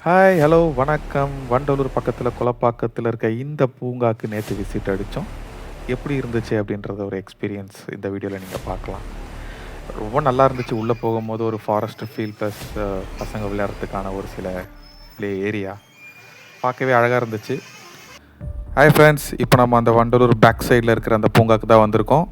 Hi, hello, வணக்கம். வண்டலூர் பக்கத்தில கொளப்பாக்கத்தில இருக்க இந்த பூங்காக்கு நேத்து விசிட் அடிச்சோம். எப்படி இருந்துச்சு அப்படின்றத ஒரு எக்ஸ்பீரியன்ஸ் இந்த வீடியோல நீங்க பார்க்கலாம். ரொம்ப நல்லா இருந்துச்சு. உள்ள போகும்போது ஒரு ஃபாரஸ்ட் ஃபீல் ப்ளஸ் பசங்க விளையாடுறதுக்கான ஒரு சில ப்ளே ஏரியா. பார்க்கவே அழகா இருந்துச்சு. ஹாய் ஃப்ரெண்ட்ஸ், இப்போ நம்ம அந்த வண்டலூர் பேக் சைடில் இருக்கிற அந்த பூங்காக்கு தான் வந்திருக்கோம்.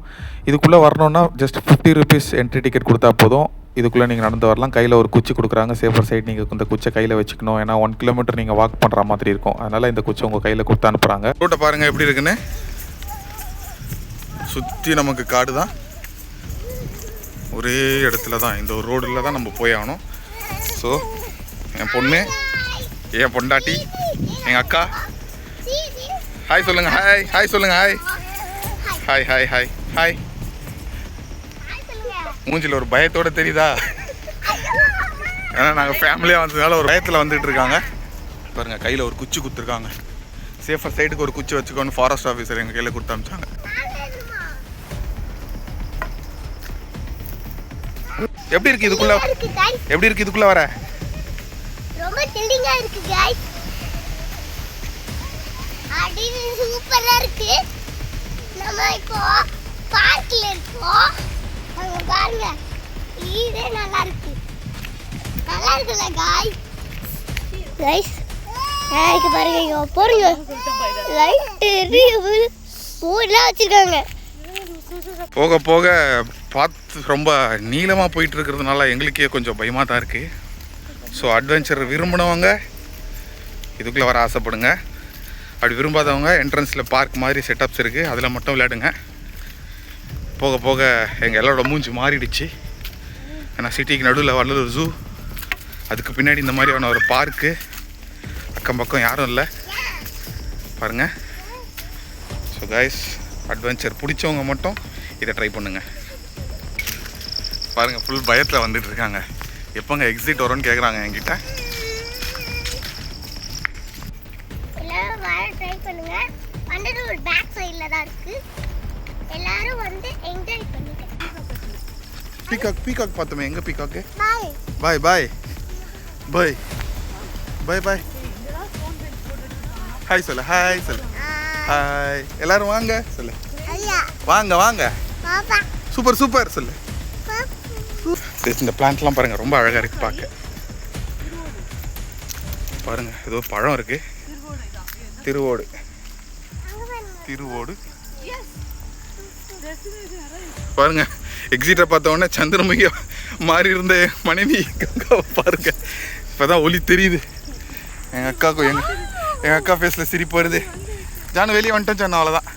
இதுக்குள்ளே வரணுன்னா ஜஸ்ட் ₹50 என்ட்ரி டிக்கெட் கொடுத்தா போதும். இதுக்குள்ளே நீங்கள் நடந்து வரலாம். கையில் ஒரு குச்சி கொடுக்குறாங்க. சேஃபர் சைட் நீங்கள் இந்த குச்சை கையில் வச்சுக்கணும். ஏன்னா 1 கிலோமீட்டர் நீங்கள் வாக் பண்ணுற மாதிரி இருக்கும். அதனால் இந்த குச்சை உங்கள் கையில் கொடுத்து அனுப்புகிறாங்க. ரோட்டை பாருங்கள் எப்படி இருக்குன்னு. சுற்றி நமக்கு காடு தான். ஒரே இடத்துல தான், இந்த ஒரு ரோடில் தான் நம்ம போய் ஆகணும். ஸோ என் பொண்ணு, என் பொண்டாட்டி, எங்கள் அக்கா, ஹாய் சொல்லுங்க. ஹாய் ஹாய் சொல்லுங்க. Hi hi hi hi hi. மூஞ்சில் ஒரு பயத்தோட தெரியுதா? ஏன்னா நாங்கள் ஃபேமிலியாக வந்ததுனால ஒரு பயத்தில் வந்துட்டு இருக்காங்க. பாருங்கள், கையில் ஒரு குச்சி கொடுத்துருக்காங்க. சேஃபர் சைடுக்கு ஒரு குச்சி வச்சுக்கோன்னு ஃபாரஸ்ட் ஆஃபீஸர் எங்கள் கையில் கொடுத்து அனுப்பிச்சாங்க. எப்படி இருக்கு இதுக்குள்ள? எப்படி இருக்கு இதுக்குள்ள வர? ரொம்ப த்ரில்லிங்கா இருக்கு गाइस. அடி சூப்பரா இருக்கு. நம்ம இப்போ பார்க்ல இருக்கோம். அங்க பாருங்க, இதே நல்லா இருக்கு. நல்லா இருக்குல गाइस. இங்க பாருங்க, இங்க போறீங்க. லைட் எரியுது. போர்லாம் வச்சிருக்காங்க. போக போக பார்த்து ரொம்ப நீளமாக போயிட்டு இருக்கிறதுனால எங்களுக்கே கொஞ்சம் பயமாக தான் இருக்குது. ஸோ அட்வென்ச்சர் விரும்பினவங்க இதுக்குள்ளே வர ஆசைப்படுங்க. அப்படி விரும்பாதவங்க என்ட்ரன்ஸில் பார்க் மாதிரி செட்டப்ஸ் இருக்குது, அதில் மட்டும் விளையாடுங்க. போக போக எங்கள் எல்லாரோட மூஞ்சி மாறிடுச்சு. ஏன்னா சிட்டிக்கு நடுவில் வண்டலூர் ஜூ, அதுக்கு பின்னாடி இந்த மாதிரியான ஒரு பார்க்கு, அக்கம் பக்கம் யாரும் இல்லை பாருங்கள். ஸோ கைஸ், அட்வென்ச்சர் பிடிச்சவங்க மட்டும் இதை ட்ரை பண்ணுங்கள். பாருங்கள், ஃபுல் பயத்தில் வந்துட்டு இருக்காங்க. எப்போங்க எக்ஸிட் வரும்னு கேட்குறாங்க என்கிட்ட. எல்லாரும் வர ட்ரை பண்ணுங்க. வண்டலூர் பேக் சைடுல தான் இருக்கு. எல்லாரும் வந்து என்ஜாய் பண்ணுங்க. பீகாக் பார்த்தோமே, எங்கே பீகாக்கு? பாய் பாய் பாய் பாய் பாய் பாய். ஹாய் சொல்லு. ஹாய் சொல்லு. ஹாய். எல்லாரும் வாங்க சொல்லு. ஐயா வாங்க வாங்க. பாப்பா சூப்பர் சூப்பர் சொல்லு. இந்த பிளான்ட்லாம் பாருங்கள், ரொம்ப அழகாக இருக்குது பார்க்க. பாருங்கள், ஏதோ பழம் இருக்குது. திருவோடு திருவோடு பாருங்க. எக்ஸிட்டை பார்த்த உடனே சந்திரமுகி மாறி இருந்த மனைவி கங்காவை பாருங்க. இப்போதான் ஒளி தெரியுது. எங்கள் அக்காவுக்கும் எங்கள் அக்கா ஃபேஸில் சிரிப்பு வருது. ஜானு வெளியே வந்துட்டோம் சொன்ன, அவ்வளோதான்.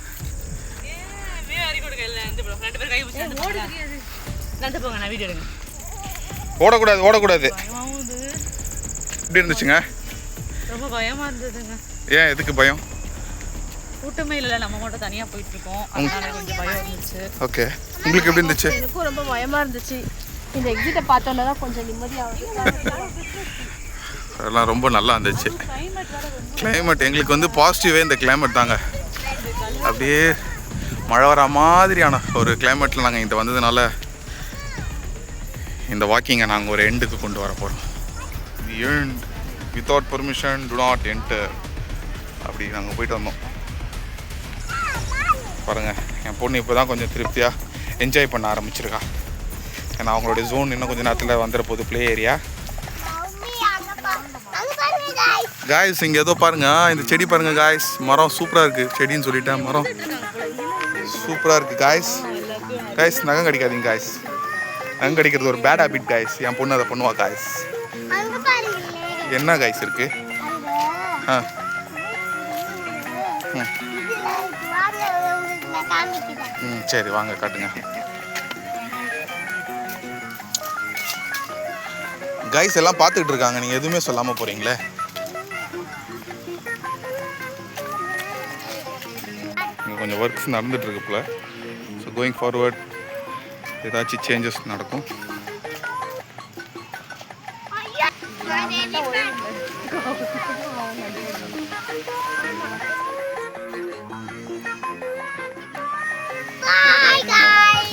ஓடக்கூடாது ஓடக்கூடாது. எப்படி இருந்துச்சுங்க? ரொம்ப பயமா இருந்ததுங்க. ஏன், எதுக்கு பயம்? கூட்டமே இல்லை, நம்ம மட்டும் தனியாக போயிட்டு இருக்கோம், அதனால கொஞ்சம் பயம் இருந்துச்சு. ஓகே, உங்களுக்கு எப்படி இருந்துச்சு? எனக்கும் ரொம்ப பயமா இருந்துச்சு. இந்த எக்ஸிட்டை பார்த்தோன்னா தான் கொஞ்சம் நிம்மதியாக. அதெல்லாம் ரொம்ப நல்லா இருந்துச்சு. கிளைமேட் எங்களுக்கு வந்து பாசிட்டிவே இந்த கிளைமேட் தாங்க. அப்படியே மழை வர மாதிரியான ஒரு கிளைமேட்டில் நாங்கள் இங்கே வந்ததுனால இந்த வாக்கிங்கை நாங்கள் ஒரு எண்டுக்கு கொண்டு வர போகிறோம். End without permission to not enter, அப்படி நாங்கள் போயிட்டு வந்தோம். பாருங்கள், என் பொண்ணு இப்போ தான் கொஞ்சம் திருப்தியாக என்ஜாய் பண்ண ஆரம்பிச்சிருக்கா. ஏன்னா அவங்களுடைய ஜோன் இன்னும் கொஞ்சம் நேரத்தில் வந்துட போகுது, ப்ளே ஏரியா. காய்ஸ், இங்கே ஏதோ பாருங்கள், இந்த செடி பாருங்கள் காய்ஸ். மரம் சூப்பராக இருக்குது. செடின்னு சொல்லிட்டேன், மரம் சூப்பராக இருக்குது காய்ஸ். காய்ஸ், நகம் கடிக்காதீங்க காய்ஸ். நகம் கடிக்கிறது ஒரு பேட் ஹேபிட் காய்ஸ். என் பொண்ணு அதை பண்ணுவா காய்ஸ். என்ன காய்ஸ் இருக்கு? சரி வாங்க காட்டுங்க காய்ஸ். எல்லாம் பார்த்துக்கிட்டு இருக்காங்க, நீங்கள் எதுவுமே சொல்லாமல் போகிறீங்களே. இங்கே கொஞ்சம் ஒர்க்ஸ் நடந்துகிட்ருக்கு போல. ஸோ கோயிங் ஃபார்வர்ட் ஏதாச்சும் சேஞ்சஸ் நடக்கும்.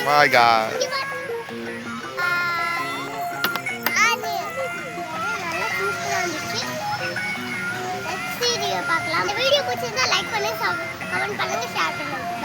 Bye guys. பார்க்கலாம். இந்த வீடியோ பிடிச்சிருந்தா லைக் பண்ணுங்க, கமெண்ட் பண்ணுங்க, ஷேர் பண்ணுங்க.